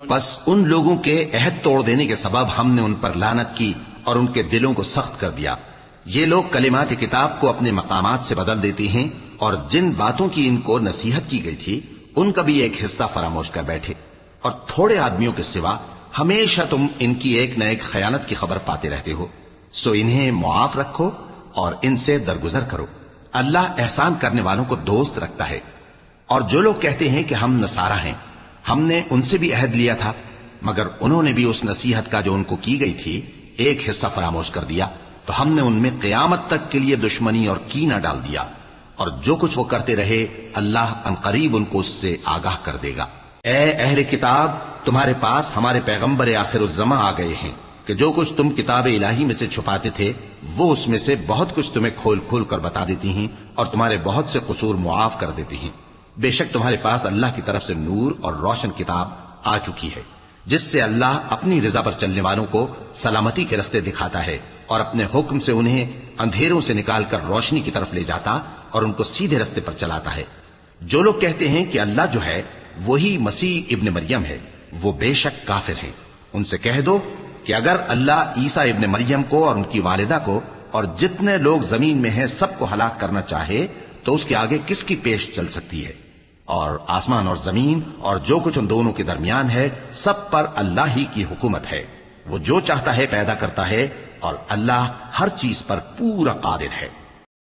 بس ان لوگوں کے عہد توڑ دینے کے سبب ہم نے ان پر لعنت کی اور ان کے دلوں کو سخت کر دیا۔ یہ لوگ کلمات کتاب کو اپنے مقامات سے بدل دیتے ہیں اور جن باتوں کی ان کو نصیحت کی گئی تھی ان کا بھی ایک حصہ فراموش کر بیٹھے، اور تھوڑے آدمیوں کے سوا ہمیشہ تم ان کی ایک نہ ایک خیانت کی خبر پاتے رہتے ہو۔ سو انہیں معاف رکھو اور ان سے درگزر کرو۔ اللہ احسان کرنے والوں کو دوست رکھتا ہے۔ اور جو لوگ کہتے ہیں کہ ہم نصارہ ہیں، ہم نے ان سے بھی عہد لیا تھا، مگر انہوں نے بھی اس نصیحت کا جو ان کو کی گئی تھی ایک حصہ فراموش کر دیا، تو ہم نے ان میں قیامت تک کے لیے دشمنی اور کینہ ڈال دیا، اور جو کچھ وہ کرتے رہے اللہ عنقریب ان کو اس سے آگاہ کر دے گا۔ اے اہل کتاب، تمہارے پاس ہمارے پیغمبر آخر الزماں آ گئے ہیں کہ جو کچھ تم کتاب الہی میں سے چھپاتے تھے وہ اس میں سے بہت کچھ تمہیں کھول کھول کر بتا دیتی ہیں اور تمہارے بہت سے قصور معاف کر دیتی ہیں۔ بے شک تمہارے پاس اللہ کی طرف سے نور اور روشن کتاب آ چکی ہے، جس سے اللہ اپنی رضا پر چلنے والوں کو سلامتی کے رستے دکھاتا ہے اور اپنے حکم سے انہیں اندھیروں سے نکال کر روشنی کی طرف لے جاتا اور ان کو سیدھے رستے پر چلاتا ہے۔ جو لوگ کہتے ہیں کہ اللہ جو ہے وہی مسیح ابن مریم ہے، وہ بے شک کافر ہیں۔ ان سے کہہ دو کہ اگر اللہ عیسیٰ ابن مریم کو اور ان کی والدہ کو اور جتنے لوگ زمین میں ہیں سب کو ہلاک کرنا چاہے تو اس کے آگے کس کی پیش چل سکتی ہے؟ اور آسمان اور زمین اور جو کچھ ان دونوں کے درمیان ہے سب پر اللہ ہی کی حکومت ہے۔ وہ جو چاہتا ہے پیدا کرتا ہے اور اللہ ہر چیز پر پورا قادر ہے۔